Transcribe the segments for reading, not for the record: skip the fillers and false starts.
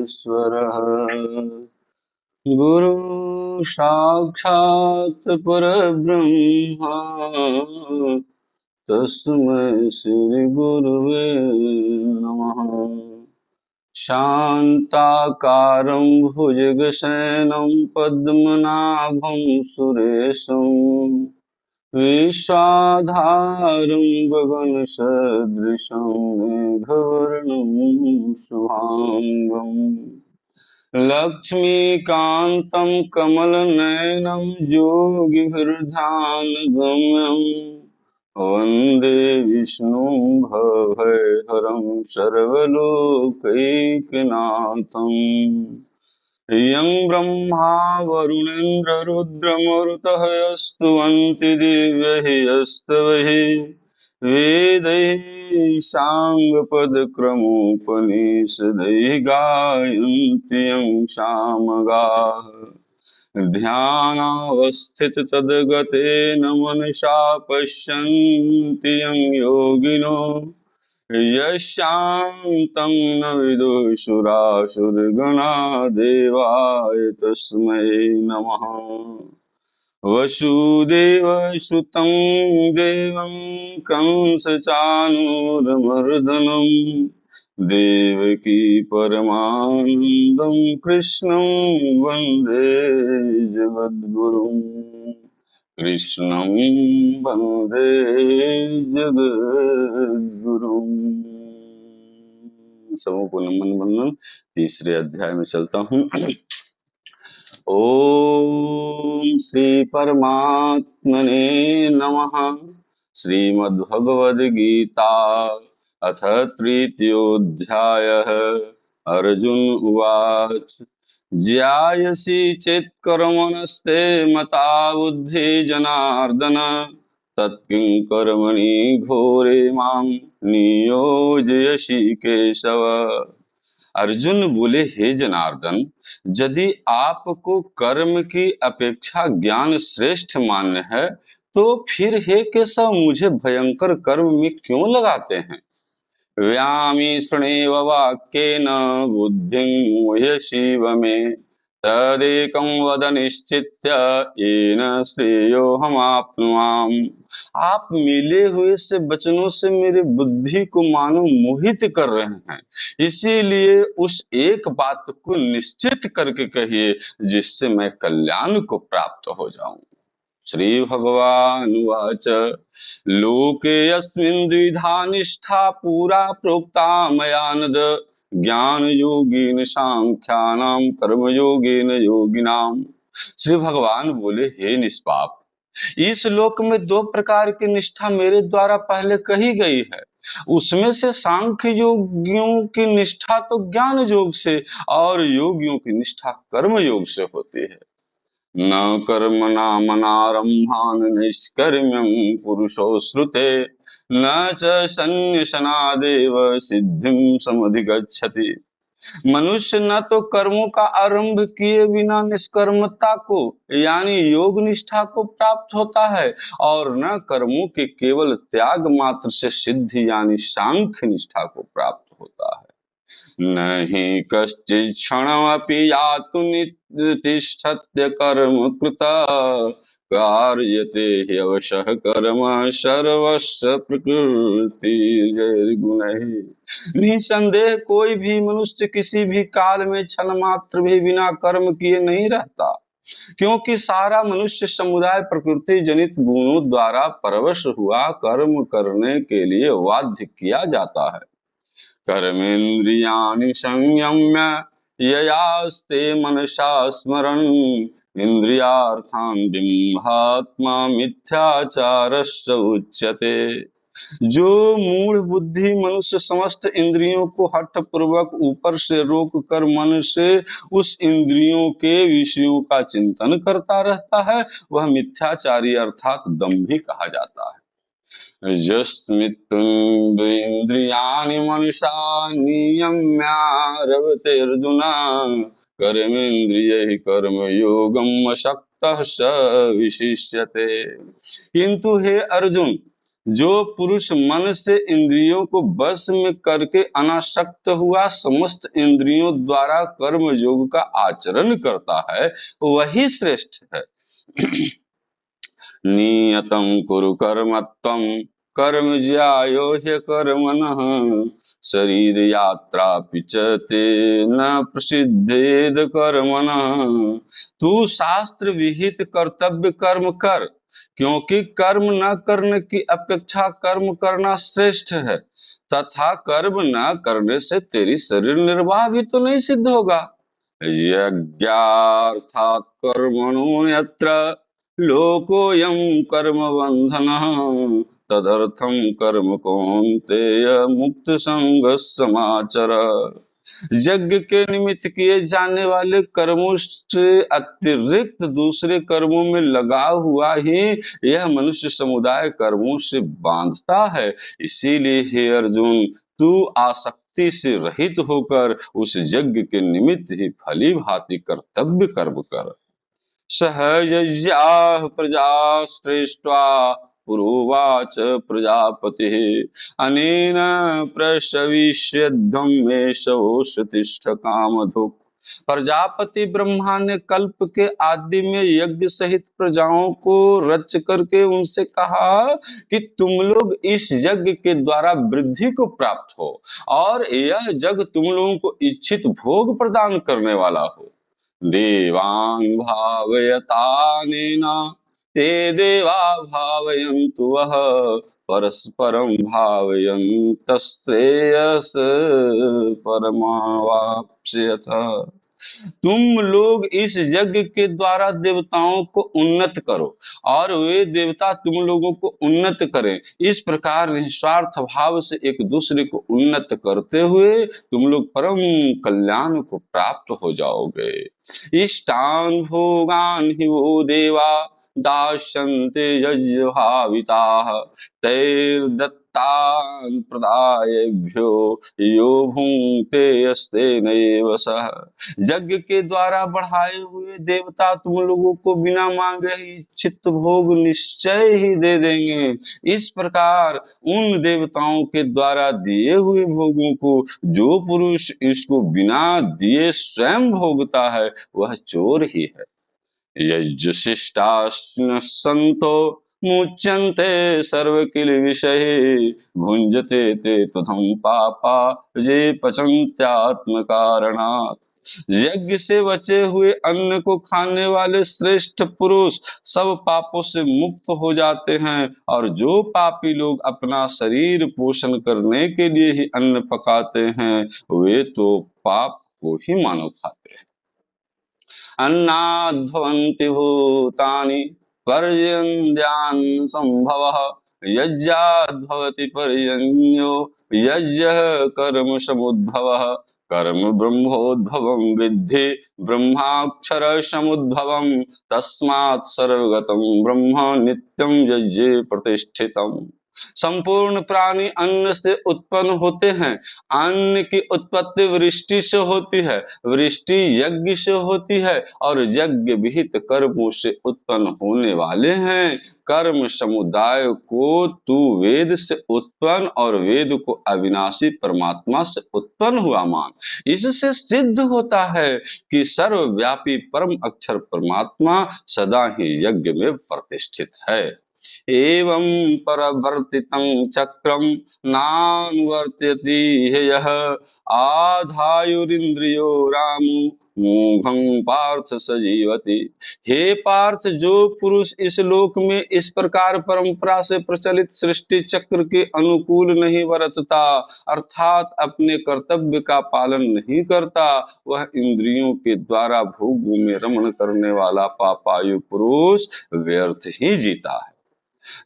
परमेश्वरः गुरु साक्षात् परब्रह्म तस्मै श्री गुरुवे नमः। शान्ताकारं भुजगशयनं पद्मनाभं सुरेशं विश्वाधारं गगनसदृशं मेघवर्णं शुभांगं लक्ष्मीकान्तं कमलनयनं योगिभिर्ध्यानगम्यं वन्दे विष्णुं भवभयहरं सर्वलोकैकनाथं यं ब्रह्मा वरुणेन्द्ररुद्रमरुतः स्तुवन्ति दिव्यैः यस्तवैः वेदैः साङ्गपदक्रमोपनिषदैः गायन्ति यं सामगाः ध्यानावस्थिततद्गतेन मनसा पश्यन्ति यं योगिनो यशान्तं न विदुषुरासुरगणा देवाय तस्मै नमः। वसुदेवसुतं देवं कंसचाणूरमर्दनं देवकी परमानन्दं कृष्णं वन्दे जगद्गुरुं कृष्णं वन्दे जगद्गुरुं। सबों को नमन वंदन। तीसरे अध्याय में चलता हूँ। ओम श्री परमात्मने नमः। श्रीमद्भगवद्गीता अथ तृतीयोऽध्यायः। अर्जुन उवाच ज्यायसि चेत् कर्मणस्ते मता बुद्धि जनार्दन तत्किं कर्मणि घोरे मां नियोजयसि केशव। अर्जुन बोले, हे जनार्दन, यदि आपको कर्म की अपेक्षा ज्ञान श्रेष्ठ मान्य है तो फिर हे केशव मुझे भयंकर कर्म में क्यों लगाते हैं। व्यामिश्रणेव वाक्येन बुद्धिं मोह्यसीव मे तदेकं वद निश्चित्य येन श्रेयोऽहमाप्नुयाम्। आप मिले हुए से वचनों से मेरे बुद्धि को मानो मोहित कर रहे हैं, इसीलिए उस एक बात को निश्चित करके कहिए जिससे मैं कल्याण को प्राप्त हो जाऊं। श्री भगवानुवाच लोके अस्मिन् द्विधा निष्ठा पुरा प्रोक्ता मया नद ज्ञान योगेन सांख्यानां कर्म योगेन योगिनां। श्री भगवान बोले, हे निष्पाप, इस लोक में दो प्रकार की निष्ठा मेरे द्वारा पहले कही गई है। उसमें से सांख्य योगियों की निष्ठा तो ज्ञान योग से और योगियों की निष्ठा कर्म योग से होती है। न कर्मणामनारम्भान् नैष्कर्म्यं पुरुषो श्रुते न च सन्न्यसनादेव सिद्धिं समधिगच्छति। मनुष्य न तो कर्मों का आरंभ किए बिना निष्कर्मता को यानी योग निष्ठा को प्राप्त होता है और न कर्मों के केवल त्याग मात्र से सिद्धि यानी सांख्य निष्ठा को प्राप्त होता है। नहि कश्चित् क्षणमपि यातु नितिष्ठत्य कर्म कृता कार्यते ह्यवशः कर्म सर्वस्य प्रकृतिर्गुणैः। निसंदेह कोई भी मनुष्य किसी भी काल में क्षण मात्र भी बिना कर्म किए नहीं रहता, क्योंकि सारा मनुष्य समुदाय प्रकृति जनित गुणों द्वारा परवश हुआ कर्म करने के लिए बाध्य किया जाता है। कर्मेन्द्रियाणि संयम्य ययास्ते मनसा स्मरन् इंद्रियार्थान् बिम्हात्मा मिथ्याचारस्य उच्यते। जो मूढ़ बुद्धि मनुष्य समस्त इंद्रियों को हठ पूर्वक ऊपर से रोक कर मन से उस इंद्रियों के विषयों का चिंतन करता रहता है वह मिथ्याचारी अर्थात दंभी कहा जाता है। यस्मित्तुन्द्रियाणि मनसा नियम्यारभते अर्जुन कर्मेन्द्रियैः कर्मयोगम् अशक्तः स विशिष्यते। किंतु हे अर्जुन, जो पुरुष मन से इंद्रियों को वश में करके अनासक्त हुआ समस्त इंद्रियों द्वारा कर्म योग का आचरण करता है, वही श्रेष्ठ है। नियतं कुरु कर्म त्वं कर्म ज्यायो ह्यकर्मणः शरीर यात्रा च ते न प्रसिद्धेद कर्मणः। तू शास्त्र विहित कर्तव्य कर्म कर, क्योंकि कर्म न करने की अपेक्षा कर्म करना श्रेष्ठ है, तथा कर्म न करने से तेरी शरीर निर्वाह भी तो नहीं सिद्ध होगा। यज्ञार्थात् कर्मणो यत्र लोकोऽयं कर्मबन्धनः तदर्थं कर्म कौन्तेय मुक्तसंगः समाचर। यज्ञ के निमित्त किए जाने वाले कर्मों से अतिरिक्त दूसरे कर्मों में लगा हुआ ही यह मनुष्य समुदाय कर्मों से बांधता है। इसीलिए हे अर्जुन, तू आसक्ति से रहित होकर उस यज्ञ के निमित्त ही भली भांति कर्तव्य कर्म कर। सहयज्ञाः प्रजा श्रेष्ठा पुरोवाच प्रजापतिः अनेन प्रशविष्यध्वं मे सवोषतिष्ठ कामधुक्। प्रजापति ब्रह्मा ने कल्प के आदि में यज्ञ सहित प्रजाओं को रच करके उनसे कहा कि तुम लोग इस यज्ञ के द्वारा वृद्धि को प्राप्त हो और यह यज्ञ तुम लोगों को इच्छित भोग प्रदान करने वाला हो। देवान् भावयतानेन ते देवा भावयन्तु वः परस्परं भावयन्तश्रेयस परमावाप्स्यथ। तुम लोग इस यज्ञ के द्वारा देवताओं को उन्नत करो और वे देवता तुम लोगों को उन्नत करें। इस प्रकार निस्वार्थ भाव से एक दूसरे को उन्नत करते हुए तुम लोग परम कल्याण को प्राप्त हो जाओगे। इष्टान भोगान हि वो देवा दास्यन्ते यज्ञभाविताः तैर्दत्तान् प्रदायेभ्यो यो भुङ्क्ते यस्तेनैव सः। यज्ञ के द्वारा बढ़ाए हुए देवता तुम लोगों को बिना मांगे ही इच्छित भोग निश्चय ही दे देंगे। इस प्रकार उन देवताओं के द्वारा दिए हुए भोगों को जो पुरुष इसको बिना दिए स्वयं भोगता है वह चोर ही है। यज्ञशिष्टाश्न सन्तो मुच्यन्ते सर्वकिल्बिषैः भुञ्जते ते त्वं पापा ये पचन्त्यात्मकारणात्। यज्ञ से बचे हुए अन्न को खाने वाले श्रेष्ठ पुरुष सब पापों से मुक्त हो जाते हैं, और जो पापी लोग अपना शरीर पोषण करने के लिए ही अन्न पकाते हैं वे तो पाप को ही मानो खाते हैं। अन्नाद्भवन्ति भूतानि पर्जन्यान् संभवः यज्ञाद्भवति पर्जन्यो यज्ञः कर्म समुद्भवः कर्म ब्रह्मोद्भवं विद्धि ब्रह्माक्षर समुद्भवं तस्मात् सर्वगतं ब्रह्म नित्यं यज्ञे प्रतिष्ठितम्। संपूर्ण प्राणी अन्न से उत्पन्न होते हैं। अन्न की उत्पत्ति वृष्टि से होती है, वृष्टि यज्ञ से होती है और यज्ञ विहित कर्मों से उत्पन्न होने वाले हैं। कर्म समुदाय को तू वेद से उत्पन्न और वेद को अविनाशी परमात्मा से उत्पन्न हुआ मान। इससे सिद्ध होता है कि सर्वव्यापी परम अक्षर परमात्मा सदा ही यज्ञ में प्रतिष्ठित है। एवं परवर्तितं चक्रं नानुवर्तयति ह्ययः आधायुरिन्द्रियो रामो मोघं पार्थ सजीवति। हे पार्थ, जो पुरुष इस लोक में इस प्रकार परंपरा से प्रचलित सृष्टि चक्र के अनुकूल नहीं वर्तता, अर्थात अपने कर्तव्य का पालन नहीं करता, वह इंद्रियों के द्वारा भोगों में रमण करने वाला पापायु पुरुष व्यर्थ ही जीता है।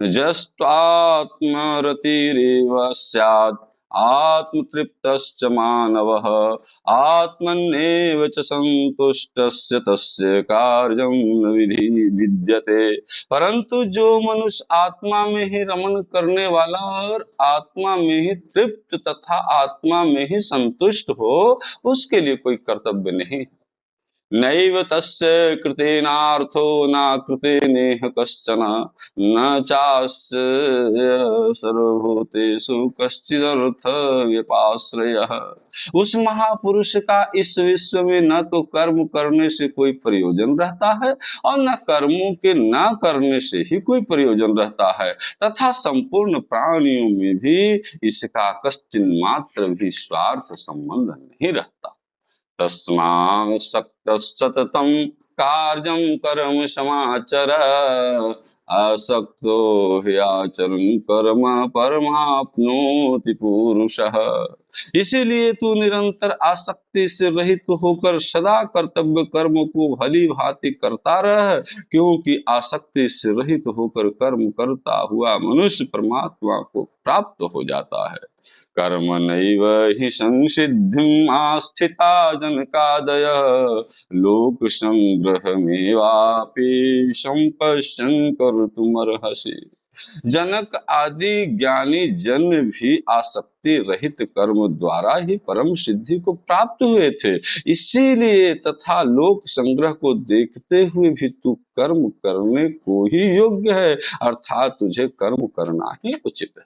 जस्त्वात्मरतिरेव स्यात् आत्मतृप्तश्च मानवः आत्मन्नेव च संतुष्टस्य तस्य कार्यं न विद्यते। परंतु जो मनुष्य आत्मा में ही रमण करने वाला और आत्मा में ही तृप्त तथा आत्मा में ही संतुष्ट हो, उसके लिए कोई कर्तव्य नहीं। नैव तस्य कृतेनार्थो न कृतेनेह कश्चन न चास्य सर्वभूतेषु कश्चिदर्थ व्यपाश्रयः। उस महापुरुष का इस विश्व में न तो कर्म करने से कोई प्रयोजन रहता है और न कर्मों के न करने से ही कोई प्रयोजन रहता है, तथा संपूर्ण प्राणियों में भी इसका कश्चिन मात्र भी स्वार्थ संबंध नहीं रहता। तस्मात् सक्तः सततं कार्यं कर्म समाचर, आसक्तो ह्याचरन् कर्म परमाप्नोति पुरुषः। इसीलिए तू निरंतर आसक्ति से रहित होकर सदा कर्तव्य कर्म को भली भांति करता रह, क्योंकि आसक्ति से रहित होकर कर्म करता हुआ मनुष्य परमात्मा को प्राप्त हो जाता है। कर्मणैव हि संसिद्धिम् आस्थिता जनकादयः लोकसंग्रहमेवापि सम्पश्यन् कर्तुमर्हसि। जनक आदि ज्ञानी जन भी आसक्ति रहित कर्म द्वारा ही परम सिद्धि को प्राप्त हुए थे। इसीलिए तथा लोक संग्रह को देखते हुए भी तू कर्म करने को ही योग्य है, अर्थात तुझे कर्म करना ही उचित है।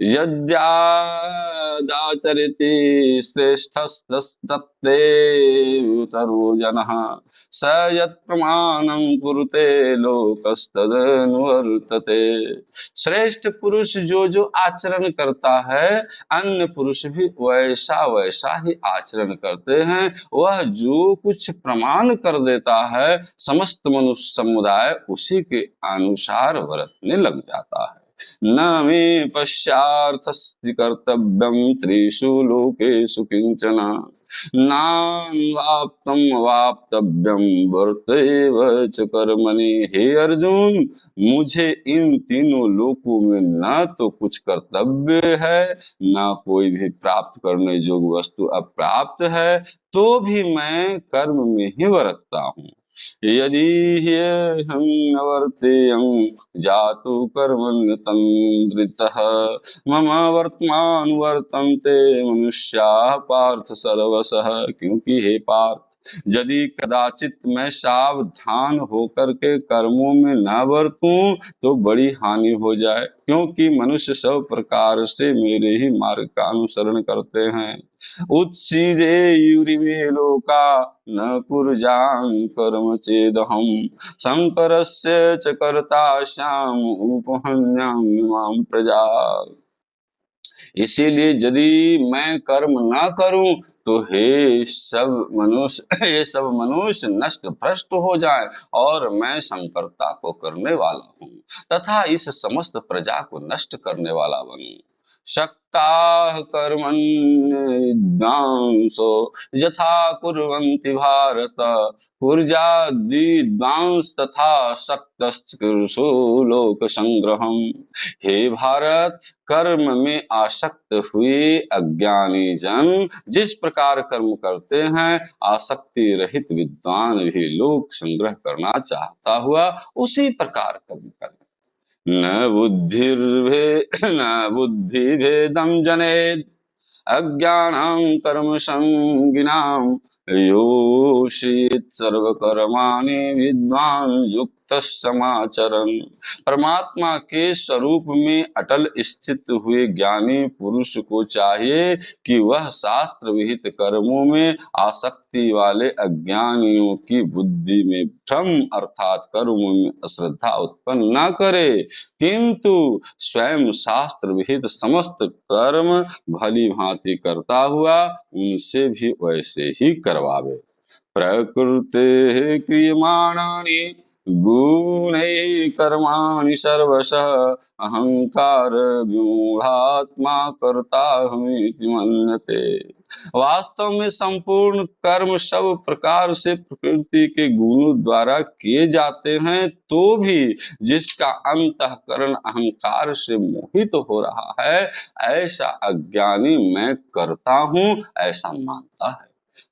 यद्यादाचरति श्रेष्ठस्तत्तेतरो जनः स यत्प्रमाणं कुरुते लोकस्तदनुवर्तते। श्रेष्ठ पुरुष जो जो आचरण करता है, अन्य पुरुष भी वैसा वैसा ही आचरण करते हैं। वह जो कुछ प्रमाण कर देता है, समस्त मनुष्य समुदाय उसी के अनुसार बरतने लग जाता है। न मे पश्चार्थस्ति कर्तव्यं त्रिषु लोकेषु किंचन, नान्वाप्तम् अवाप्तव्यं वर्तेव च कर्मणि। हे अर्जुन, मुझे इन तीनों लोकों में न तो कुछ कर्तव्य है, न कोई भी प्राप्त करने योग्य वस्तु अप्राप्त है, तो भी मैं कर्म में ही बरतता हूँ। यदि ह्यहं न वर्तेयं जातु कर्मण्यतन्द्रितः, मम वर्तमान वर्तन्ते मनुष्याः पार्थ सर्वशः। क्योंकि हे पार्थ, यदि कदाचित मैं सावधान होकर के कर्मों में न बरतूं तो बड़ी हानि हो जाए, क्योंकि मनुष्य सब प्रकार से मेरे ही मार्ग का अनुसरण करते हैं। उत्सीदेयुरिमे लोका न कुर्यां कर्म चेदहम् शंकरस्य च कर्तास्याम् उपहन्यामि मां प्रजा। इसीलिए यदि मैं कर्म न करूं तो ये सब मनुष्य नष्ट भ्रष्ट हो जाए और मैं संकरता को करने वाला हूँ तथा इस समस्त प्रजा को नष्ट करने वाला बनूं। शक्ताः कर्मण्यविद्वांसो यथा कुर्वन्ति भारत, कुर्याद्विद्वांस तथा शक्तस्कृषु लोक संग्रहम्। हे भारत, कर्म में आसक्त हुए अज्ञानी जन जिस प्रकार कर्म करते हैं, आसक्ति रहित विद्वान भी लोक संग्रह करना चाहता हुआ उसी प्रकार कर्म करे। न बुद्धिभेदं जनेत् अज्ञानं कर्म संगिनां, योषयेत् सर्वकर्माणि विद्वान् युक्तः समाचरन्। परमात्मा के स्वरूप में अटल स्थित हुए ज्ञानी पुरुष को चाहिए कि वह शास्त्र विहित कर्मों में आसक्ति वाले अज्ञानियों की बुद्धि में भ्रम अर्थात कर्मों में अश्रद्धा उत्पन्न न करे, किंतु स्वयं शास्त्र विहित समस्त कर्म भली भांति करता हुआ उनसे भी वैसे ही करवावे। प्रकृते क्रियमाणानि गुणैः कर्माणि सर्वशः अहंकार विमूढ़ात्मा कर्ताहमिति मन्यते। वास्तव में संपूर्ण कर्म सब प्रकार से प्रकृति के गुणों द्वारा किए जाते हैं, तो भी जिसका अंतःकरण अहंकार से मोहित हो रहा है, ऐसा अज्ञानी मैं करता हूँ ऐसा मानता है।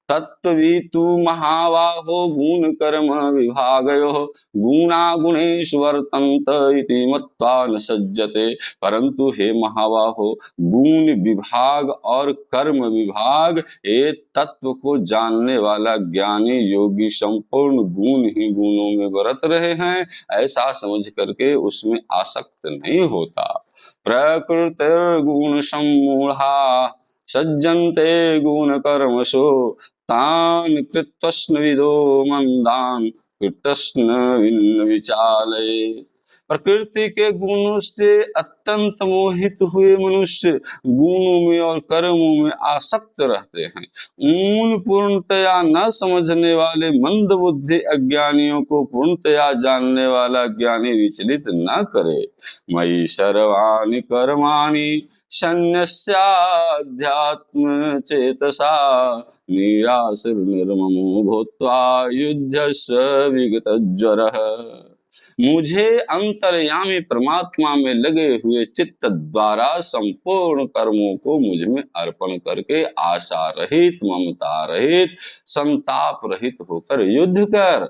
तत्त्ववितु महाबाहो गुणकर्म विभागयोः गुणागुणेषु वर्तन्त इति मत्वा न सज्जते। परंतु हे महाबाहो, गुण विभाग और कर्म विभाग, ये तत्व को जानने वाला ज्ञानी योगी संपूर्ण गुण ही गुणों में बरत रहे हैं, ऐसा समझ करके उसमें आसक्त नहीं होता। प्रकृतिर्गुण सम्मूढ़ा सज्जन्ते गुण कर्मसु तान् कृत्स्नविदो मंदान् कृत्स्न विचालयेत्। प्रकृति के गुणों से अत्यंत मोहित हुए मनुष्य गुणों में और कर्मों में आसक्त रहते हैं। उन पूर्णतया न समझने वाले मंद बुद्धि अज्ञानियों को पूर्णतया जानने वाला ज्ञानी विचलित न करे। मयि सर्वाणि कर्माणि सन्न्यस्याध्यात्म चेतसा निराशीर्निर्ममो भूत्वा युध्यस्व विगतज्वरः। मुझे अंतर्यामी परमात्मा में लगे हुए चित्त द्वारा संपूर्ण कर्मों को मुझ में अर्पण करके आशा रहित, ममता रहित, संताप रहित होकर युद्ध कर।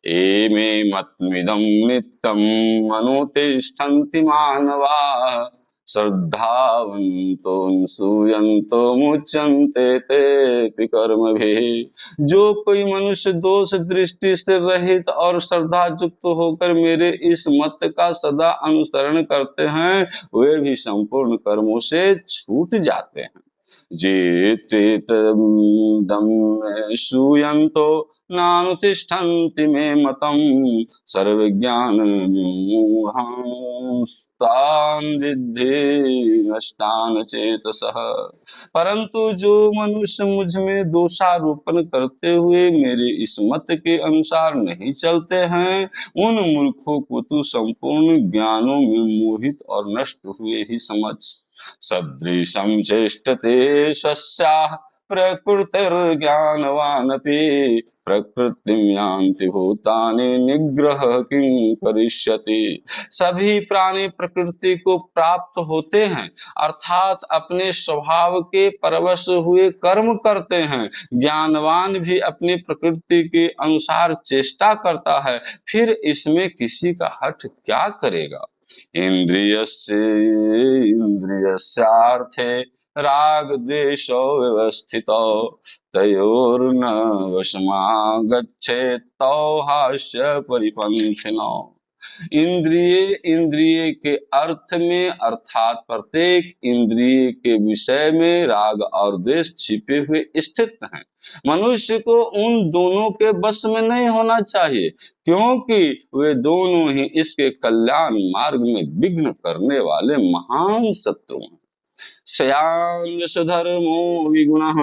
एमे मतमिदं नित्यम् अनुतिष्ठन्ति मानवाः श्रद्धावन्तो सूयन्तो मुच्यन्ते तेऽपि कर्मभिः। जो कोई मनुष्य दोष दृष्टि से रहित और श्रद्धा युक्त होकर मेरे इस मत का सदा अनुसरण करते हैं, वे भी संपूर्ण कर्मों से छूट जाते हैं। जेतेतदं श्रूयन्तो नानुतिष्ठन्ति मे मतम् सर्वज्ञान विमूढांस्तान् विद्धि नष्टान् चेतसः। परंतु जो मनुष्य मुझ में दोषारोपण करते हुए मेरे इस मत के अनुसार नहीं चलते हैं, उन मूर्खों को तू संपूर्ण ज्ञानों में मोहित और नष्ट हुए ही समझ। सदृशं चेष्टते स्वस्याः प्रकृतिर्ज्ञानवानपि प्रकृतिं यान्ति भूतानि निग्रह किं करिष्यति। सभी प्राणी प्रकृति को प्राप्त होते हैं, अर्थात अपने स्वभाव के परवश हुए कर्म करते हैं। ज्ञानवान भी अपनी प्रकृति के अनुसार चेष्टा करता है, फिर इसमें किसी का हठ क्या करेगा। इन्द्रियस्यार्थे राग द्वेषौ व्यवस्थितौ तयोर्न वशमागच्छेत् तौ हास्य परिपन्थिनौ। इंद्रिय के अर्थ में अर्थात प्रत्येक इंद्रिय के विषय में राग और द्वेष छिपे हुए स्थित हैं। मनुष्य को उन दोनों के बस में नहीं होना चाहिए, क्योंकि वे दोनों ही इसके कल्याण मार्ग में विघ्न करने वाले महान शत्रु हैं। स्यान्न स्वधर्मो विगुणः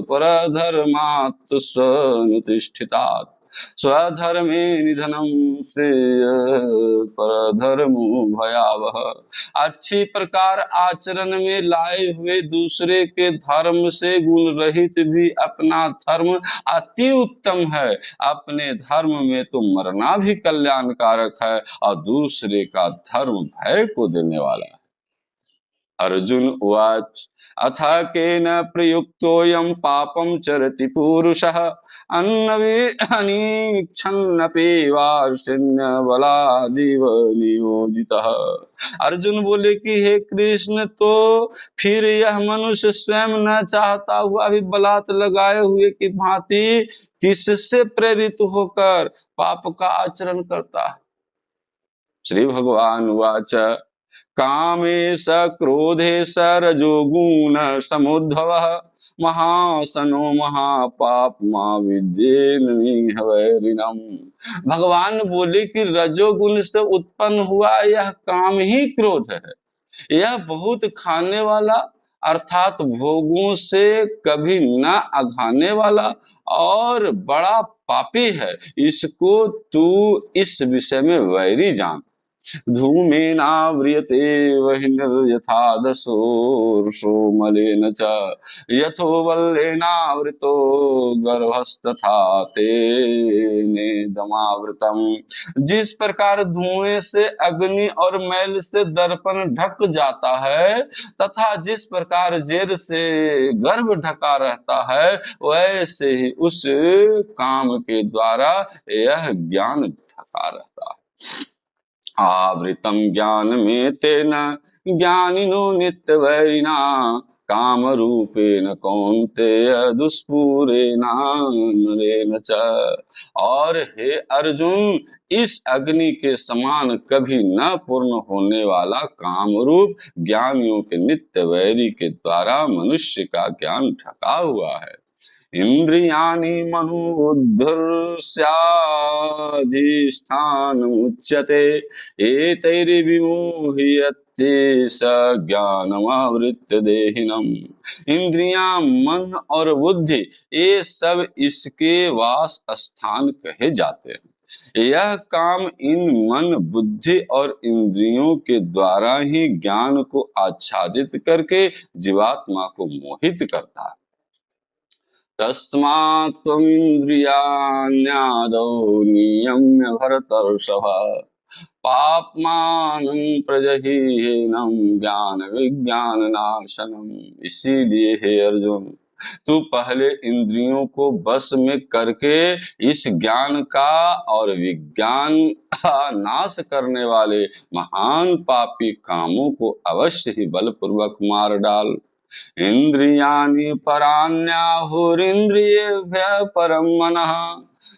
परधर्मात् स्वनुतिष्ठितात् स्वधर्मे निधनं श्रेय परधर्मो भयावह। अच्छी प्रकार आचरण में लाए हुए दूसरे के धर्म से गुण रहित भी अपना धर्म अति उत्तम है। अपने धर्म में तो मरना भी कल्याणकारक है और दूसरे का धर्म भय को देने वाला है। अर्जुन उवाच अथ केन प्रयुक्तोऽयं पापं चरति पुरुषः अन्नवीक्षन्नपि वार्ष्णेयबलादिव नियोजितः। अर्जुन बोले कि हे कृष्ण, तो फिर यह मनुष्य स्वयं न चाहता हुआ भी बलात् लगाए हुए की भांति किससे प्रेरित होकर पाप का आचरण करता है। श्री भगवान उवाच कामेश क्रोधेश रजोगुण समुद्भवः महासनो महापाप्मा विद्येन वैरिणम्। भगवान बोले कि रजोगुण से उत्पन्न हुआ यह काम ही क्रोध है। यह बहुत खाने वाला अर्थात भोगों से कभी न अघाने वाला और बड़ा पापी है। इसको तू इस विषय में वैरी जान। धूमेनाव्रियते वह्निर्यथा दशोर्षो मलेन च यथो वल्लेनावृतो गर्भस्तथा तेनेदमावृतम्। जिस प्रकार धुएं से अग्नि और मैल से दर्पण ढक जाता है तथा जिस प्रकार जेर से गर्भ ढका रहता है, वैसे ही उस काम के द्वारा यह ज्ञान ढका रहता है। आवृतम ज्ञान में तेन ज्ञानिनो नित्य वैरिणा काम रूपेण कौन्तेय दुष्पूरेण नरेण च। और हे अर्जुन, इस अग्नि के समान कभी न पूर्ण होने वाला काम रूप ज्ञानियों के नित्य वैरी के द्वारा मनुष्य का ज्ञान ढका हुआ है। इंद्रियाणि मनुबुद्धिर्स्याधिष्ठानमुच्यते एतैर्विमोह्यते स ज्ञानमावृत्य देहिनम्। इंद्रियां, मन और बुद्धि, ये सब इसके वास स्थान कहे जाते हैं। यह काम इन मन, बुद्धि और इंद्रियों के द्वारा ही ज्ञान को आच्छादित करके जीवात्मा को मोहित करता है। तस्मात् त्वमिन्द्रियाण्यादौ नियम्य भरतर्षभ पाप्मानं प्रजहीनम् ज्ञान विज्ञान नाशनम्। इसीलिए हे अर्जुन, तू पहले इंद्रियों को बस में करके इस ज्ञान का और विज्ञान का नाश करने वाले महान पापी कामों को अवश्य ही बलपूर्वक मार डाल। इंद्रियाणि पराण्याहुरिन्द्रियेभ्यः परं मनः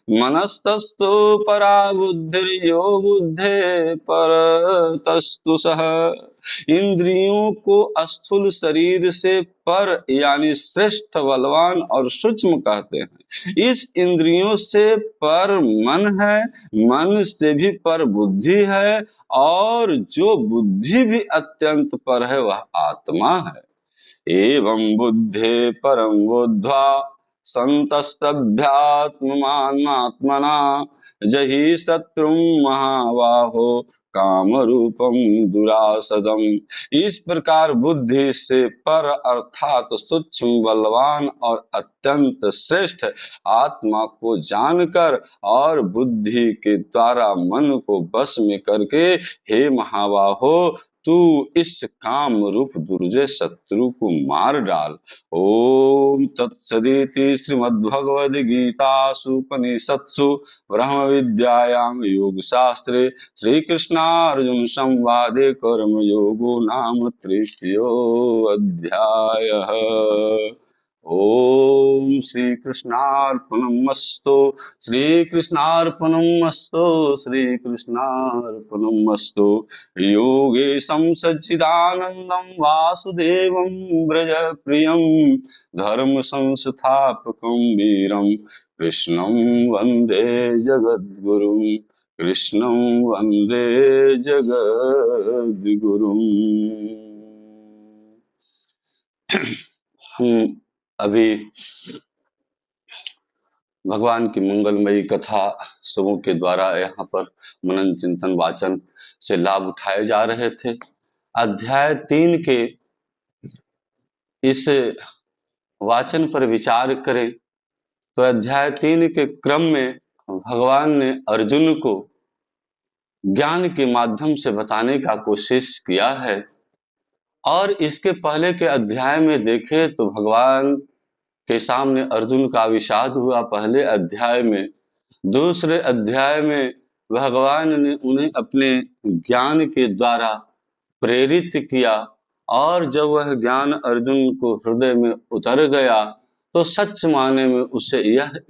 मनस्तस्तु परा बुद्धिर्यो बुद्धे परतस्तु सः। इंद्रियों को स्थूल शरीर से पर यानी श्रेष्ठ, बलवान और सूक्ष्म कहते हैं। इस इंद्रियों से पर मन है, मन से भी पर बुद्धि है, और जो बुद्धि भी अत्यंत पर है वह आत्मा है। एवं बुद्धे परं बुद्ध्वा संतस्तभ्यात्मनात्मना जहि शत्रुं महाबाहो काम रूपम दुरासदम। इस प्रकार बुद्धि से पर अर्थात सूक्ष्म, बलवान और अत्यंत श्रेष्ठ आत्मा को जानकर और बुद्धि के द्वारा मन को वश में करके, हे महाबाहो, तू इस काम रूप दुर्जय शत्रु को मार डाल। ओम तत्सदिति श्रीमद्भगवद गीतासु उपनिषत्सु ब्रह्म विद्यायां योग शास्त्रे श्री कृष्णार्जुन संवादे कर्म योगो नाम तृतीयो अध्यायः। ओम श्री कृष्णार्पणमस्तु, श्री कृष्णार्पणमस्तु, श्री कृष्णार्पणमस्तु। योगेशं सच्चिदानन्दं वासुदेवं व्रजप्रियं धर्म संस्थापकं वीरं कृष्णं वन्दे जगद्गुरुं, कृष्णं वन्दे जगद्गुरुं। हम अभी भगवान की मंगलमयी कथा सबों के द्वारा यहाँ पर मनन चिंतन वाचन से लाभ उठाए जा रहे थे। अध्याय 3 के इस वाचन पर विचार करें तो अध्याय 3 के क्रम में भगवान ने अर्जुन को ज्ञान के माध्यम से बताने का कोशिश किया है। और इसके पहले के अध्याय में देखें तो भगवान के सामने अर्जुन का विषाद हुआ पहले अध्याय में। दूसरे अध्याय में भगवान ने उन्हें अपने ज्ञान के द्वारा प्रेरित किया, और जब वह ज्ञान अर्जुन को हृदय में उतर गया तो सच माने में उसे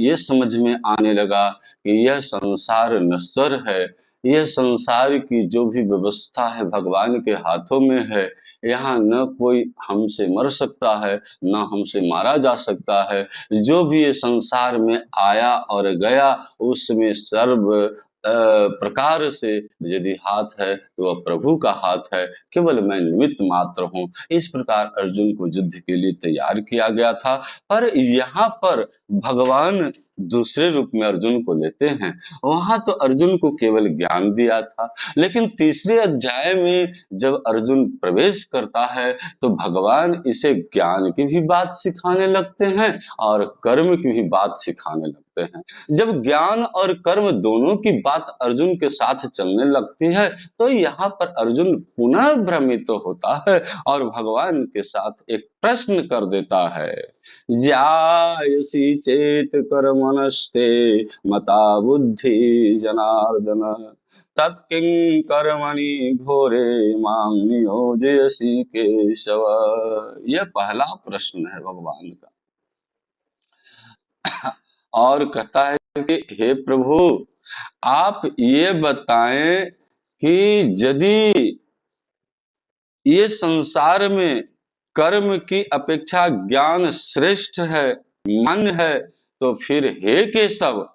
यह समझ में आने लगा कि यह संसार नश्वर है, यह संसार की जो भी व्यवस्था है भगवान के हाथों में है। यहाँ न कोई हमसे मर सकता है, न हमसे मारा जा सकता है। जो भी ये संसार में आया और गया उसमें सर्व प्रकार से यदि हाथ है तो वह प्रभु का हाथ है, केवल मैं निमित्त मात्र हूँ। इस प्रकार अर्जुन को युद्ध के लिए तैयार किया गया था। पर यहाँ पर भगवान दूसरे रूप में अर्जुन को लेते हैं, वहां तो अर्जुन को केवल ज्ञान दिया था, लेकिन तीसरे अध्याय में जब अर्जुन प्रवेश करता है तो भगवान इसे ज्ञान की भी बात सिखाने लगते हैं और कर्म की भी बात सिखाने लगते हैं। जब ज्ञान और कर्म दोनों की बात अर्जुन के साथ चलने लगती है तो यहाँ पर अर्जुन पुनः भ्रमित तो होता है और भगवान के साथ एक प्रश्न कर देता है। ध्यायसि चेत कर्मणस्ते मता बुद्धि जनार्दन तत्किं कर्मणि घोरे मां नियोजयसि केशव। यह पहला प्रश्न है भगवान का। और कहता है कि हे प्रभु, आप ये बताएं कि यदि ये संसार में कर्म की अपेक्षा ज्ञान श्रेष्ठ है, मान्य है, तो फिर हे केशव,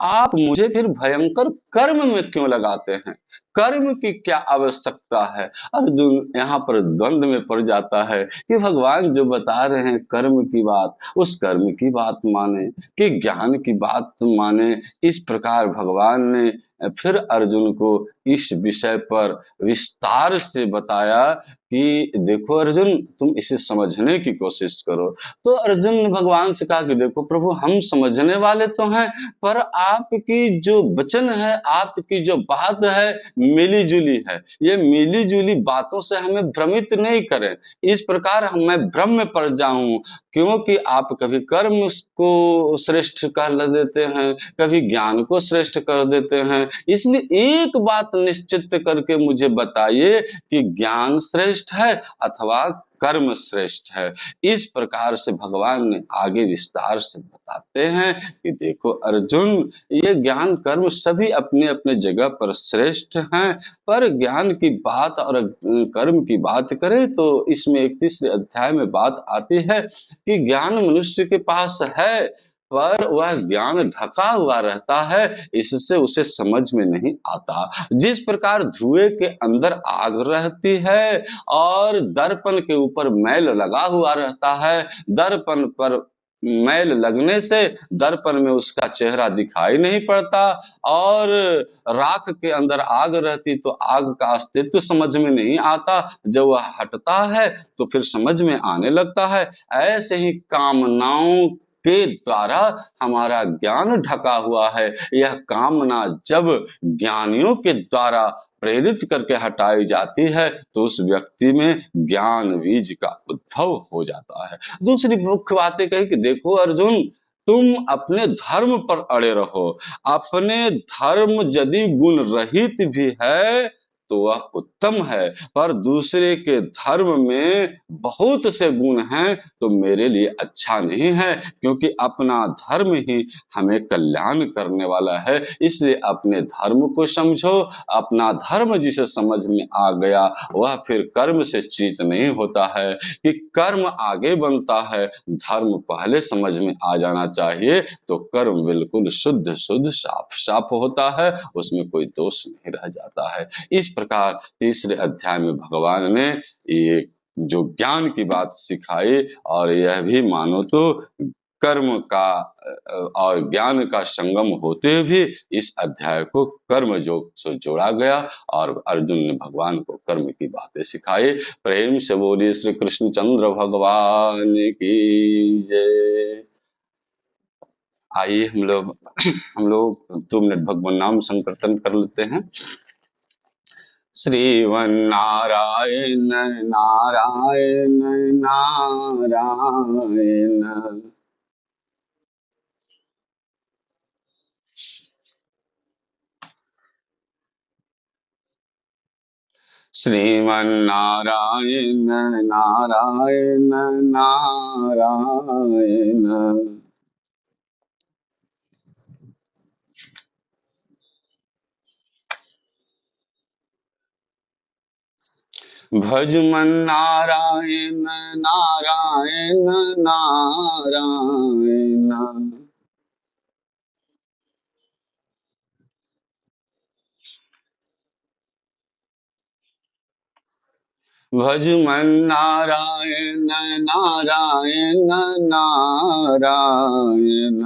आप मुझे फिर भयंकर कर्म में क्यों लगाते हैं? कर्म की क्या आवश्यकता है? अर्जुन यहाँ पर द्वंद में पड़ जाता है कि भगवान जो बता रहे हैं कर्म की बात, उस कर्म की बात माने कि ज्ञान की बात माने। इस प्रकार भगवान ने फिर अर्जुन को इस विषय पर विस्तार से बताया कि देखो अर्जुन, तुम इसे समझने की कोशिश करो। तो अर्जुन ने भगवान से कहा कि देखो प्रभु, हम समझने वाले तो हैं, पर आपकी जो वचन है, आपकी जो बात है, मिली जुली है। ये मिली जुली बातों से हमें भ्रमित नहीं करें, इस प्रकार मैं भ्रम में पड़ जाऊं, क्योंकि आप कभी कर्म को श्रेष्ठ कर देते हैं, कभी ज्ञान को श्रेष्ठ कर देते हैं। इसलिए एक बात निश्चित करके मुझे बताइए कि ज्ञान श्रेष्ठ है अथवा कर्म श्रेष्ठ है। इस प्रकार से भगवान ने आगे विस्तार से बताते हैं कि देखो अर्जुन, ये ज्ञान कर्म सभी अपने अपने जगह पर श्रेष्ठ हैं, पर ज्ञान की बात और कर्म की बात करें तो इसमें 31 अध्याय में बात आती है कि ज्ञान मनुष्य के पास है, पर वह ज्ञान ढका हुआ रहता है, इससे उसे समझ में नहीं आता। जिस प्रकार धुएं के अंदर आग रहती है और दर्पण के ऊपर मैल लगा हुआ रहता है, दर्पण पर मैल लगने से दर्पण में उसका चेहरा दिखाई नहीं पड़ता, और राख के अंदर आग रहती तो आग का अस्तित्व समझ में नहीं आता, जब वह हटता है तो फिर समझ में आने लगता है। ऐसे ही कामनाओं के द्वारा हमारा ज्ञान ढका हुआ है। यह कामना जब ज्ञानियों के द्वारा प्रेरित करके हटाई जाती है तो उस व्यक्ति में ज्ञान बीज का उद्भव हो जाता है। दूसरी मुख्य बातें कही कि देखो अर्जुन, तुम अपने धर्म पर अड़े रहो। अपने धर्म यदि गुण रहित भी है तो वह उत्तम है, पर दूसरे के धर्म में बहुत से गुण हैं तो मेरे लिए अच्छा नहीं है, क्योंकि अपना धर्म ही हमें कल्याण करने वाला है। इसलिए अपने धर्म को समझो। अपना धर्म जिसे समझ में आ गया वह फिर कर्म से चीत नहीं होता है कि कर्म आगे बनता है, धर्म पहले समझ में आ जाना चाहिए, तो कर्म बिल्कुल शुद्ध शुद्ध साफ साफ होता है, उसमें कोई दोष नहीं रह जाता है। इस प्रकार तीसरे अध्याय में भगवान ने ये जो ज्ञान की बात सिखाई, और यह भी मानो तो कर्म का और ज्ञान का संगम होते हुए भी इस अध्याय को कर्म योग से जोड़ा गया और अर्जुन ने भगवान को कर्म की बातें सिखाई। प्रेम से बोलिए श्री कृष्णचंद्र भगवान की जय। आइए हम लोग 2 मिनट भगवान नाम संकीर्तन कर लेते हैं। श्रीमन्नारायण नारायण नारायण, श्रीमन्नारायण नारायण नारायण। भज मन नारायण नारायण नारायण। भज मन नारायण नारायण नारायण।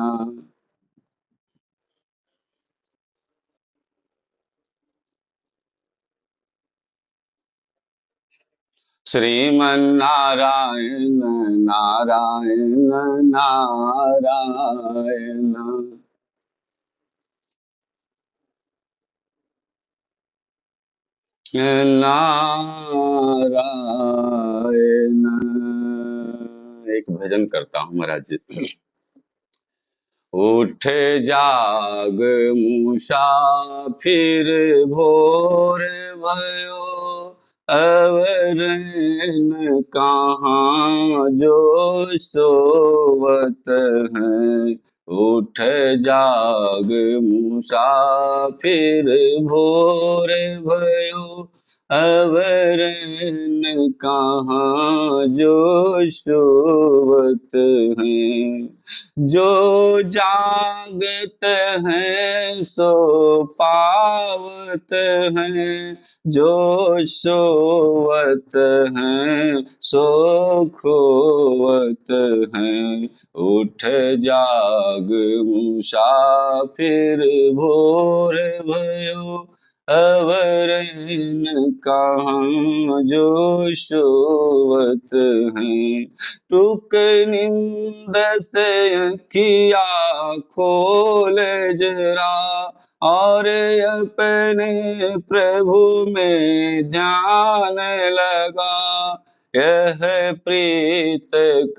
श्रीमन्नारायण नारायण नारायण। नारायण। एक भजन करता हूँ महाराज जी। उठ जाग मूसा फिर भोर भयो, अवर न कहाँ जो सोवत हैं। उठ जाग मूसा फिर भोर भयो, अवर न कहाँ जो सोवत हैं। जो जागत हैं सो पावत हैं, जो सोवत हैं सो खोवत हैं। उठ जाग मुसाफिर भोर भयो, अवर न कहाँ जो सोवत हैं। टुक नींद से किया खोल जरा, और अपने प्रभु में ध्यान लगा। यह प्रीत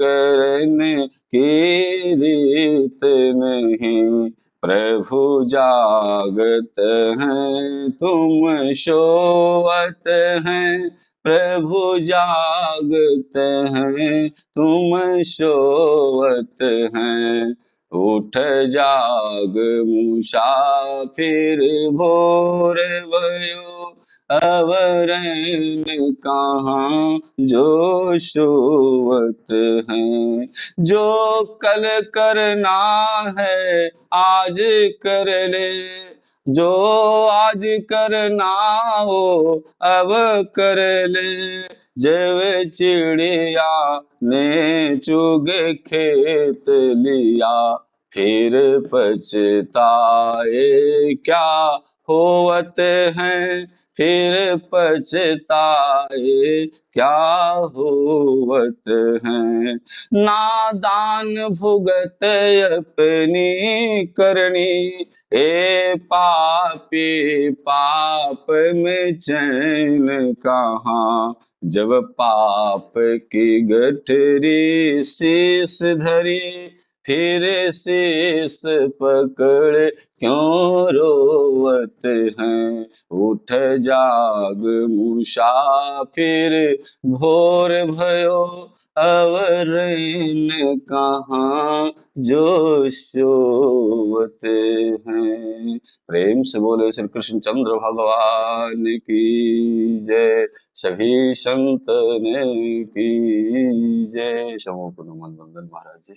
करने की रीत नहीं, प्रभु जागत हैं तुम सोवत हैं। प्रभु जागत हैं तुम सोवत हैं। उठ जाग मुसाफिर भोर भयो, अवर न कहाँ जो सोवत हैं। जो कल करना है आज कर ले, जो आज करना हो अब कर ले। जब चिड़िया ने चुग खेत लिया, फिर पछताए क्या होवत हैं। फिर पछताए क्या होवत हैं। नादान भुगत अपनी करनी, ए पापी पाप में चैन कहाँ। जब पाप की गठरी शीश धरी, फिर शीश पकड़ क्यों रोवत हैं। उठ जाग मुसाफिर भोर भयो, अवर न कहाँ जो सोवत हैं। प्रेम से बोले श्री कृष्ण चंद्र भगवान की जय। सभी संतन की जय। समो पुनः मन वंदन महाराज जी।